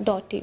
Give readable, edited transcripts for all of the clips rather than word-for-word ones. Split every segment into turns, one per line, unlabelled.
.tv।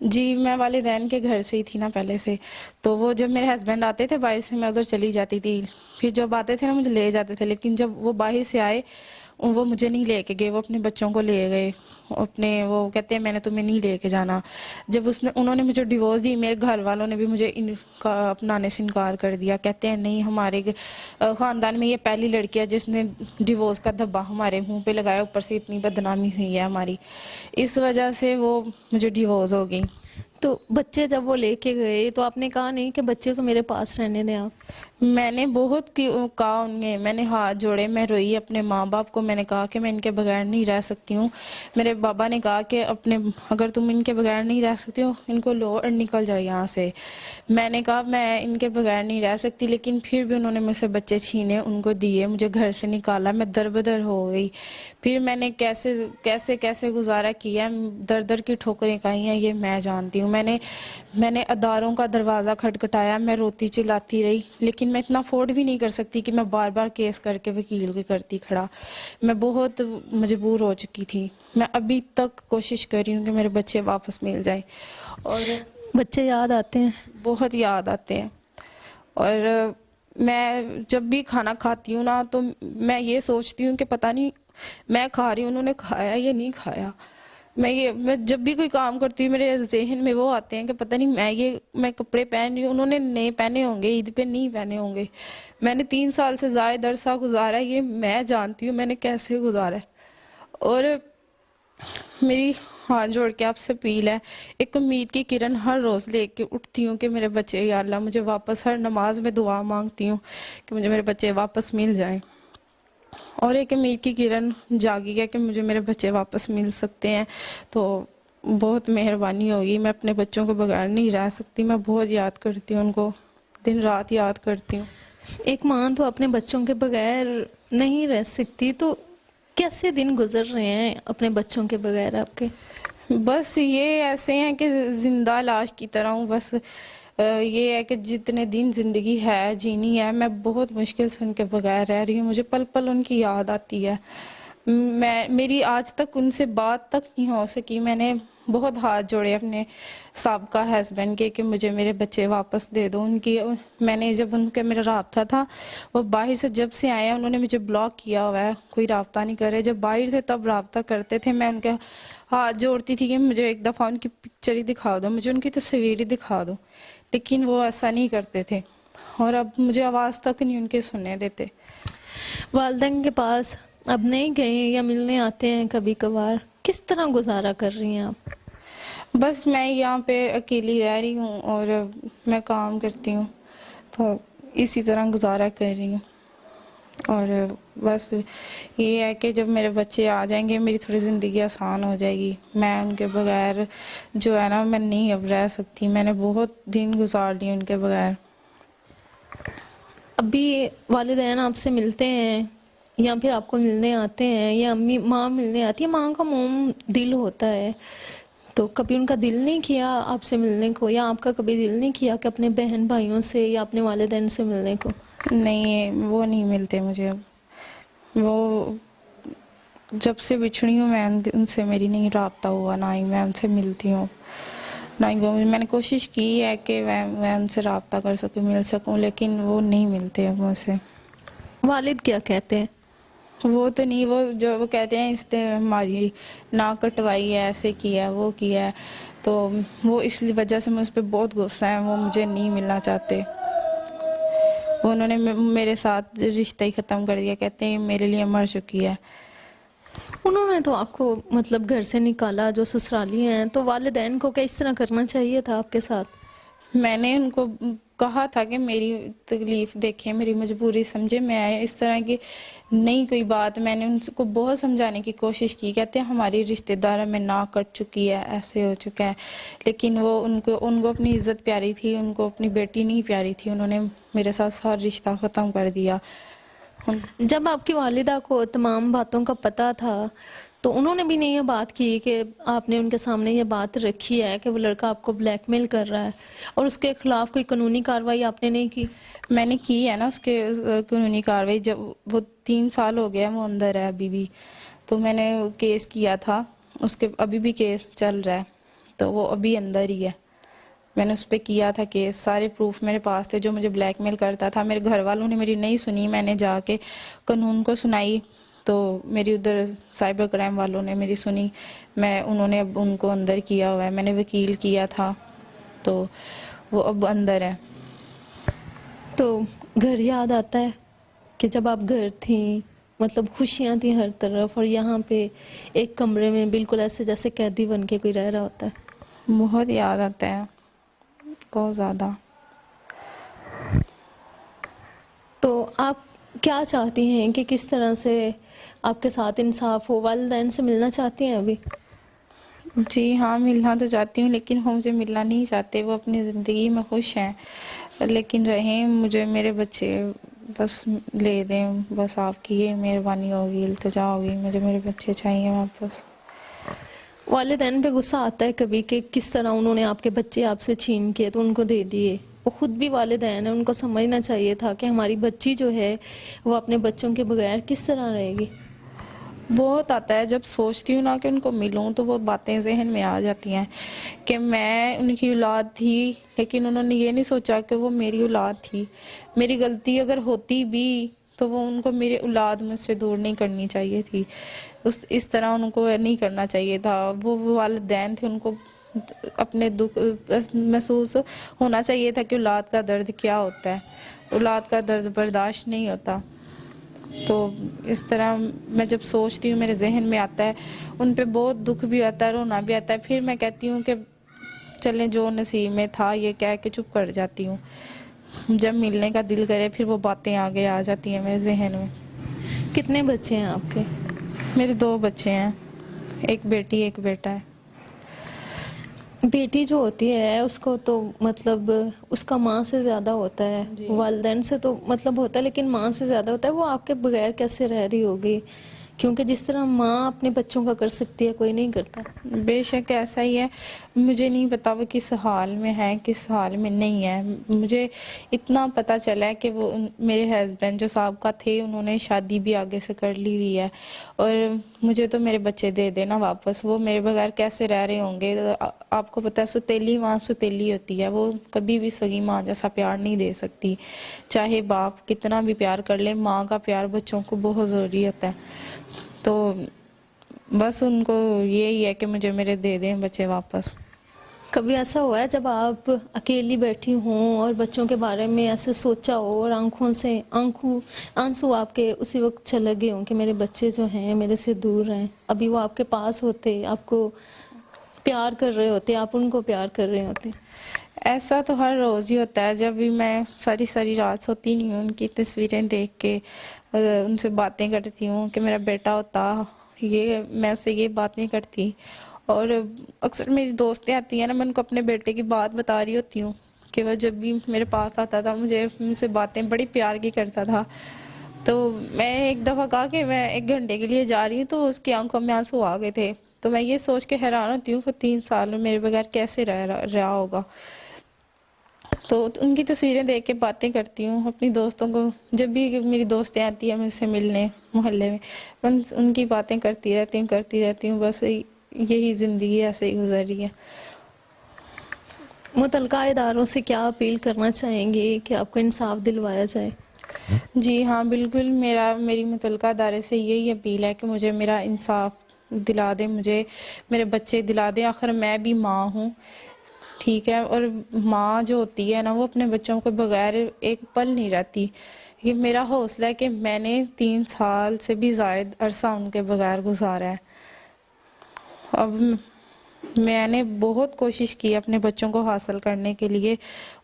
جی میں والدین کے گھر سے ہی تھی نا پہلے سے، تو وہ جب میرے ہسبینڈ آتے تھے باہر سے میں ادھر چلی جاتی تھی، پھر جب آتے تھے نا مجھے لے جاتے تھے، لیکن جب وہ باہر سے آئے وہ مجھے نہیں لے کے گئے، وہ اپنے بچوں کو لے گئے، اپنے وہ کہتے ہیں میں نے تمہیں نہیں لے کے جانا۔ جب انہوں نے مجھے ڈیورس دی، میرے گھر والوں نے بھی مجھے اپنانے سے انکار کر دیا، کہتے ہیں نہیں ہمارے خاندان میں یہ پہلی لڑکی ہے جس نے ڈیورس کا دھبا ہمارے منہ پہ لگایا، اوپر سے اتنی بدنامی ہوئی ہے ہماری، اس وجہ سے وہ مجھے ڈیورس ہو گئی۔
تو بچے جب وہ لے کے گئے تو آپ نے کہا نہیں کہ بچے تو میرے پاس رہنے دیں آپ؟
میں نے بہت کہا انہیں، میں نے ہاتھ جوڑے، میں روئی اپنے ماں باپ کو، میں نے کہا کہ میں ان کے بغیر نہیں رہ سکتی ہوں۔ میرے بابا نے کہا کہ اگر تم ان کے بغیر نہیں رہ سکتی ہو ان کو لو اور نکل جاؤ یہاں سے۔ میں نے کہا میں ان کے بغیر نہیں رہ سکتی، لیکن پھر بھی انہوں نے مجھ سے بچے چھینے، ان کو دیے، مجھے گھر سے نکالا، میں در بدر ہو گئی۔ پھر میں نے کیسے گزارا کیا، در در کی ٹھوکریں کھائی ہیں یہ میں جانتی ہوں۔ میں نے اداروں کا دروازہ کھٹکھٹایا، میں روتی چلاتی رہی، لیکن میں اتنا افورڈ بھی نہیں کر سکتی کہ میں بار بار کیس کر کے وکیل کے کرتی کھڑا، میں بہت مجبور ہو چکی تھی۔ میں ابھی تک کوشش کر رہی ہوں کہ میرے بچے واپس مل جائیں، اور
بچے یاد آتے ہیں؟
بہت یاد آتے ہیں۔ اور میں جب بھی کھانا کھاتی ہوں نا تو میں یہ سوچتی ہوں کہ پتہ نہیں میں کھا رہی ہوں انہوں نے کھایا یا نہیں کھایا۔ میں جب بھی کوئی کام کرتی ہوں میرے ذہن میں وہ آتے ہیں کہ پتہ نہیں میں کپڑے پہن رہی ہوں انہوں نے نہیں پہنے ہوں گے، عید پہ نہیں پہنے ہوں گے۔ میں نے 3 سال سے زائد عرصہ گزارا ہے، یہ میں جانتی ہوں میں نے کیسے گزارا ہے۔ اور میری ہاتھ جوڑ کے آپ سے اپیل ہے، ایک امید کی کرن ہر روز لے کے اٹھتی ہوں کہ میرے بچے، یا اللہ مجھے واپس، ہر نماز میں دعا مانگتی ہوں کہ مجھے میرے بچے واپس مل جائیں، اور ایک امید کی کرن جاگی ہے کہ مجھے میرے بچے واپس مل سکتے ہیں تو بہت مہربانی ہوگی۔ میں اپنے بچوں کو بغیر نہیں رہ سکتی، میں بہت یاد کرتی ہوں ان کو، دن رات یاد کرتی ہوں۔
ایک ماں تو اپنے بچوں کے بغیر نہیں رہ سکتی، تو کیسے دن گزر رہے ہیں اپنے بچوں کے بغیر آپ کے؟
بس یہ ایسے ہیں کہ زندہ لاش کی طرح ہوں، بس یہ ہے کہ جتنے دن زندگی ہے جینی ہے میں بہت مشکل سے ان کے بغیر رہ رہی ہوں، مجھے پل پل ان کی یاد آتی ہے۔ میری آج تک ان سے بات تک نہیں ہو سکی، میں نے بہت ہاتھ جوڑے اپنے سابقہ ہسبینڈ کے کہ مجھے میرے بچے واپس دے دو۔ میں نے جب ان کا میرا رابطہ تھا، وہ باہر سے جب سے آئے ہیں انہوں نے مجھے بلاک کیا ہوا ہے، کوئی رابطہ نہیں کر رہے، جب باہر سے تب رابطہ کرتے تھے، میں ان کے ہاتھ جوڑتی تھی کہ مجھے ایک دفعہ ان کی پکچر ہی دکھا دو، مجھے ان کی تصویر ہی دکھا دو، لیکن وہ ایسا نہیں کرتے تھے، اور اب مجھے آواز تک نہیں ان کے سننے دیتے۔
والدین کے پاس اب نہیں گئے یا ملنے آتے ہیں کبھی کبھار؟ کس طرح گزارا کر رہی ہیں آپ؟
بس میں یہاں پہ اکیلی رہ رہی ہوں اور میں کام کرتی ہوں، تو اسی طرح گزارا کر رہی ہوں، اور بس یہ ہے کہ جب میرے بچے آ جائیں گے میری تھوڑی زندگی آسان ہو جائے گی۔ میں ان کے بغیر جو ہے نا میں نہیں اب رہ سکتی، میں نے بہت دن گزار لیے ان کے بغیر۔
ابھی والدین آپ سے ملتے ہیں یا پھر آپ کو ملنے آتے ہیں، یا ماں ملنے آتی ہے؟ ماں کا موم دل ہوتا ہے، تو کبھی ان کا دل نہیں کیا آپ سے ملنے کو، یا آپ کا کبھی دل نہیں کیا کہ اپنے بہن بھائیوں سے یا اپنے والدین سے ملنے کو؟
نہیں، وہ نہیں ملتے مجھے اب، وہ جب سے بچھڑی ہوں میں ان سے میری نہیں رابطہ ہوا، نہ ہی میں ان سے ملتی ہوں، نہ ہی میں نے کوشش کی ہے کہ میں ان سے رابطہ کر سکوں، مل سکوں، لیکن وہ نہیں ملتے اب مجھ سے۔
والد کیا کہتے ہیں؟
وہ تو نہیں، وہ کہتے ہیں اس نے ہماری ناک کٹوائی ہے، ایسے کیا ہے، وہ کیا ہے، تو وہ اس وجہ سے مجھ پہ بہت غصہ ہے، وہ مجھے نہیں ملنا چاہتے، انہوں نے میرے ساتھ رشتہ ہی ختم کر دیا، کہتے ہیں میرے لیے مر چکی ہے۔
انہوں نے تو آپ کو مطلب گھر سے نکالا، جو سسرالی ہیں، تو والدین کو کیا اس طرح کرنا چاہیے تھا آپ کے ساتھ؟
میں نے ان کو کہا تھا کہ میری تکلیف دیکھیں، میری مجبوری سمجھے، میں اس طرح کی نہیں کوئی بات، میں نے ان کو بہت سمجھانے کی کوشش کی، کہتے ہیں ہماری رشتہ دار میں ناک کٹ چکی ہے، ایسے ہو چکا ہے، لیکن وہ ان کو اپنی عزت پیاری تھی، ان کو اپنی بیٹی نہیں پیاری تھی، انہوں نے میرے ساتھ سارا رشتہ ختم کر دیا۔
جب آپ کی والدہ کو تمام باتوں کا پتہ تھا تو انہوں نے بھی نہیں یہ بات کی کہ آپ نے ان کے سامنے یہ بات رکھی ہے کہ وہ لڑکا آپ کو بلیک میل کر رہا ہے، اور اس کے خلاف کوئی قانونی کارروائی آپ نے نہیں کی؟
میں نے کی ہے نا اس کے قانونی کارروائی، جب وہ 3 سال ہو گیا وہ اندر ہے ابھی بھی، تو میں نے کیس کیا تھا، اس کے ابھی بھی کیس چل رہا ہے، تو وہ ابھی اندر ہی ہے. میں نے اس پہ کیا تھا کیس, سارے پروف میرے پاس تھے. جو مجھے بلیک میل کرتا تھا, میرے گھر والوں نے میری نہیں سنی, میں نے جا کے قانون کو سنائی, تو میری ادھر سائبر کرائم والوں نے میری سنی. انہوں نے اب ان کو اندر کیا ہوا ہے. میں نے وکیل کیا تھا, تو وہ اب اندر ہے.
تو گھر یاد آتا ہے کہ جب آپ گھر تھیں, مطلب خوشیاں تھیں ہر طرف, اور یہاں پہ ایک کمرے میں بالکل ایسے جیسے قیدی بن کے کوئی رہ رہا ہوتا ہے؟
بہت یاد آتا ہے, بہت زیادہ.
تو آپ کیا چاہتی ہیں کہ کس طرح سے آپ کے ساتھ انصاف ہو؟ والدین سے ملنا چاہتی ہیں ابھی؟
جی ہاں, ملنا تو چاہتی ہوں, لیکن وہ مجھے ملنا نہیں چاہتے. وہ اپنی زندگی میں خوش ہیں, لیکن رہیں مجھے میرے بچے بس لے دیں. بس آپ کی یہ مہربانی ہوگی, التجا ہوگی, مجھے میرے بچے چاہیے واپس.
والدین پہ غصہ آتا ہے کبھی کہ کس طرح انہوں نے آپ کے بچے آپ سے چھین کے تو ان کو دے دیے؟ وہ خود بھی والدین ہیں, ان کو سمجھنا چاہیے تھا کہ ہماری بچی جو ہے وہ اپنے بچوں کے بغیر کس طرح رہے گی.
بہت آتا ہے, جب سوچتی ہوں نا کہ ان کو ملوں تو وہ باتیں ذہن میں آ جاتی ہیں کہ میں ان کی اولاد تھی, لیکن انہوں نے یہ نہیں سوچا کہ وہ میری اولاد تھی. میری غلطی اگر ہوتی بھی تو وہ ان کو میری اولاد مجھ سے دور نہیں کرنی چاہیے تھی. اس طرح ان کو نہیں کرنا چاہیے تھا. وہ والدین تھے, ان کو اپنے دکھ محسوس ہونا چاہیے تھا کہ اولاد کا درد کیا ہوتا ہے. اولاد کا درد برداشت نہیں ہوتا. تو اس طرح میں جب سوچتی ہوں میرے ذہن میں آتا ہے, ان پہ بہت دکھ بھی آتا ہے, رونا بھی آتا ہے. پھر میں کہتی ہوں کہ چلیں جو نصیب میں تھا, یہ کہہ کے چپ کر جاتی ہوں. جب ملنے کا دل کرے پھر وہ باتیں آگے آ جاتی ہیں میرے ذہن میں.
کتنے بچے ہیں آپ کے؟
میرے 2 بچے ہیں, ایک بیٹی ایک بیٹا ہے.
بیٹی جو ہوتی ہے اس کو تو مطلب اس کا ماں سے زیادہ ہوتا ہے.
جی.
والدین سے تو مطلب ہوتا ہے, لیکن ماں سے زیادہ ہوتا ہے. وہ آپ کے بغیر کیسے رہ رہی ہوگی؟ کیونکہ جس طرح ماں اپنے بچوں کا کر سکتی ہے کوئی نہیں کرتا.
بے شک ایسا ہی ہے. مجھے نہیں پتا وہ کس حال میں ہے کس حال میں نہیں ہے. مجھے اتنا پتا چلا ہے کہ وہ میرے ہسبینڈ جو سابقہ تھے, انہوں نے شادی بھی آگے سے کر لی ہوئی ہے, اور مجھے تو میرے بچے دے دینا واپس. وہ میرے بغیر کیسے رہ رہے ہوں گے؟ آپ کو پتا ہے ستیلی ماں ستیلی ہوتی ہے, وہ کبھی بھی سگی ماں جیسا پیار نہیں دے سکتی. چاہے باپ کتنا بھی پیار کر لے, ماں کا پیار بچوں کو بہت ضروری ہوتا ہے. تو بس ان کو یہی ہے کہ مجھے میرے دے دیں بچے واپس.
کبھی ایسا ہوا ہے جب آپ اکیلی بیٹھی ہوں اور بچوں کے بارے میں ایسے سوچا ہو, اور آنسو آپ کے اسی وقت چلے گئے ہوں کہ میرے بچے جو ہیں میرے سے دور ہیں, ابھی وہ آپ کے پاس ہوتے, آپ کو پیار کر رہے ہوتے, آپ ان کو پیار کر رہے ہوتے؟
ایسا تو ہر روز ہی ہوتا ہے. جب بھی میں ساری رات سوتی نہیں ہوں, ان کی تصویریں دیکھ کے ان سے باتیں کرتی ہوں کہ میرا بیٹا ہوتا, میں اسے یہ بات نہیں کرتی. اور اکثر میری دوستیں آتی ہیں نا, میں ان کو اپنے بیٹے کی بات بتا رہی ہوتی ہوں کہ وہ جب بھی میرے پاس آتا تھا مجھ سے باتیں بڑی پیار کی کرتا تھا. تو میں ایک دفعہ کہا کہ میں 1 گھنٹے کے لیے جا رہی ہوں, تو اس کی آنکھوں میں آنسو آ گئے تھے. تو میں یہ سوچ کے حیران ہوتی ہوں کہ 3 سال میں میرے بغیر کیسے رہا ہوگا. تو ان کی تصویریں دیکھ کے باتیں کرتی ہوں اپنی دوستوں کو. جب بھی میری دوستیں آتی ہیں مجھ سے ملنے محلے میں, ان کی باتیں کرتی رہتی ہوں. بس یہی زندگی ایسے ہی گزر رہی ہے.
متعلقہ اداروں سے کیا اپیل کرنا چاہیں گے کہ آپ کو انصاف دلوایا جائے؟
جی ہاں بالکل, میری متعلقہ ادارے سے یہی اپیل ہے کہ مجھے میرا انصاف دلا دیں, مجھے میرے بچے دلا دیں. آخر میں بھی ماں ہوں, ٹھیک ہے, اور ماں جو ہوتی ہے نا وہ اپنے بچوں کو بغیر ایک پل نہیں رہتی. یہ میرا حوصلہ ہے کہ میں نے 3 سال سے بھی زائد عرصہ ان کے بغیر گزارا ہے. اب میں نے بہت کوشش کی اپنے بچوں کو حاصل کرنے کے لیے,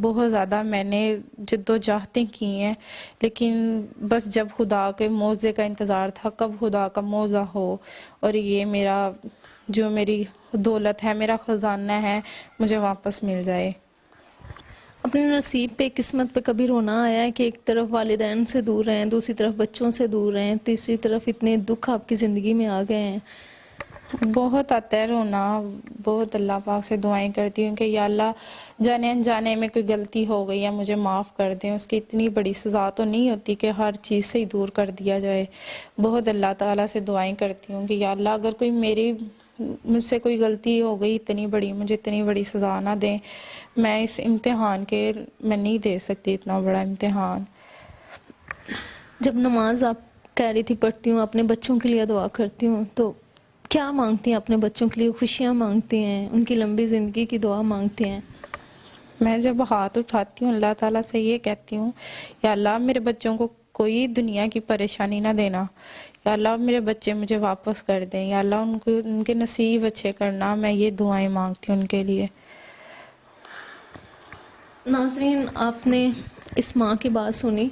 بہت زیادہ میں نے جدوجہدیں کی ہیں, لیکن بس جب خدا کے معاوضے کا انتظار تھا, کب خدا کا معاوضہ ہو اور یہ میری دولت ہے, میرا خزانہ ہے, مجھے واپس مل جائے.
اپنے نصیب پہ, قسمت پہ کبھی رونا آیا ہے کہ ایک طرف والدین سے دور ہیں, دوسری طرف بچوں سے دور ہیں, تیسری طرف اتنے دکھ آپ کی زندگی میں آ گئے ہیں؟
بہت آتا ہے رونا. بہت اللہ پاک سے دعائیں کرتی ہوں کہ یا اللہ جانے انجانے میں کوئی غلطی ہو گئی ہے مجھے معاف کر دیں. اس کی اتنی بڑی سزا تو نہیں ہوتی کہ ہر چیز سے ہی دور کر دیا جائے. بہت اللہ تعالیٰ سے دعائیں کرتی ہوں کہ یا اللہ اگر کوئی میری مجھ سے کوئی غلطی ہو گئی اتنی بڑی، مجھے اتنی بڑی سزا نہ دیں، میں اس امتحان کے میں نہیں دے سکتی اتنا بڑا امتحان۔
جب نماز آپ کہہ رہی تھی پڑھتی ہوں، اپنے بچوں کے لیے دعا کرتی ہوں، تو کیا مانگتی ہیں؟ اپنے بچوں کے لیے خوشیاں مانگتی ہیں، ان کی لمبی زندگی کی دعا مانگتی ہیں؟
میں جب ہاتھ اٹھاتی ہوں اللہ تعالیٰ سے یہ کہتی ہوں، یا اللہ میرے بچوں کو کوئی دنیا کی پریشانی نہ دینا، یا اللہ میرے بچے مجھے واپس کر دیں، یا اللہ ان کے نصیب اچھے کرنا، میں یہ دعائیں مانگتی ہوں ان کے لیے۔
ناظرین، آپ نے اس ماں کی بات سنی،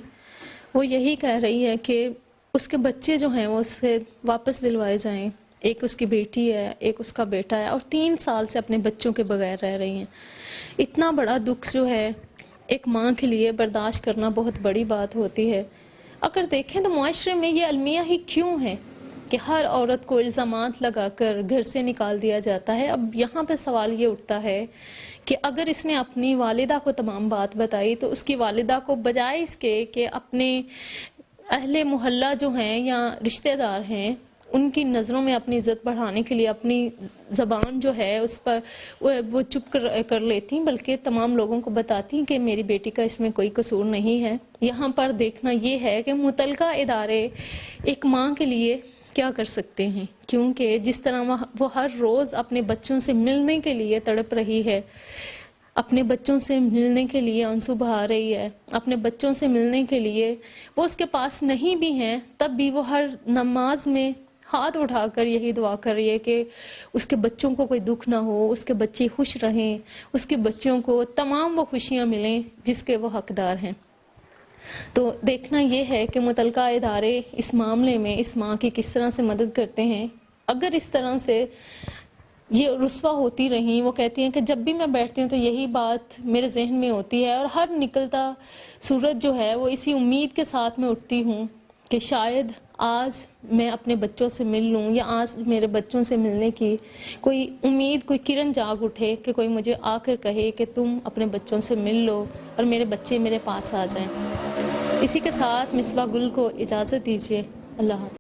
وہ یہی کہہ رہی ہے کہ اس کے بچے جو ہیں وہ اس سے واپس دلوائے جائیں۔ ایک اس کی بیٹی ہے، ایک اس کا بیٹا ہے، اور 3 سال سے اپنے بچوں کے بغیر رہ رہی ہیں۔ اتنا بڑا دکھ جو ہے ایک ماں کے لیے برداشت کرنا بہت بڑی بات ہوتی ہے۔ اگر دیکھیں تو معاشرے میں یہ المیہ ہی کیوں ہے کہ ہر عورت کو الزامات لگا کر گھر سے نکال دیا جاتا ہے؟ اب یہاں پہ سوال یہ اٹھتا ہے کہ اگر اس نے اپنی والدہ کو تمام بات بتائی تو اس کی والدہ کو بجائے اس کے کہ اپنے اہل محلہ جو ہیں یا رشتہ دار ہیں ان کی نظروں میں اپنی عزت بڑھانے کے لیے اپنی زبان جو ہے اس پر وہ چپ کر لیتی، بلکہ تمام لوگوں کو بتاتی کہ میری بیٹی کا اس میں کوئی قصور نہیں ہے۔ یہاں پر دیکھنا یہ ہے کہ متعلقہ ادارے ایک ماں کے لیے کیا کر سکتے ہیں، کیونکہ جس طرح وہ ہر روز اپنے بچوں سے ملنے کے لیے تڑپ رہی ہے، اپنے بچوں سے ملنے کے لیے آنسو بہا رہی ہے، اپنے بچوں سے ملنے کے لیے وہ اس کے پاس نہیں بھی ہیں، تب بھی وہ ہر نماز میں ہاتھ اٹھا کر یہی دعا کر رہی ہے کہ اس کے بچوں کو کوئی دکھ نہ ہو، اس کے بچے خوش رہیں، اس کے بچوں کو تمام وہ خوشیاں ملیں جس کے وہ حقدار ہیں۔ تو دیکھنا یہ ہے کہ متعلقہ ادارے اس معاملے میں اس ماں کی کس طرح سے مدد کرتے ہیں۔ اگر اس طرح سے یہ رسوا ہوتی رہیں، وہ کہتی ہیں کہ جب بھی میں بیٹھتی ہوں تو یہی بات میرے ذہن میں ہوتی ہے، اور ہر نکلتا سورج جو ہے وہ اسی امید کے ساتھ میں اٹھتی ہوں کہ شاید آج میں اپنے بچوں سے مل لوں، یا آج میرے بچوں سے ملنے کی کوئی امید، کوئی کرن جاگ اٹھے کہ کوئی مجھے آ کر کہے کہ تم اپنے بچوں سے مل لو اور میرے بچے میرے پاس آ جائیں۔ اسی کے ساتھ مصباح گل کو اجازت دیجیے۔ اللہ حافظ۔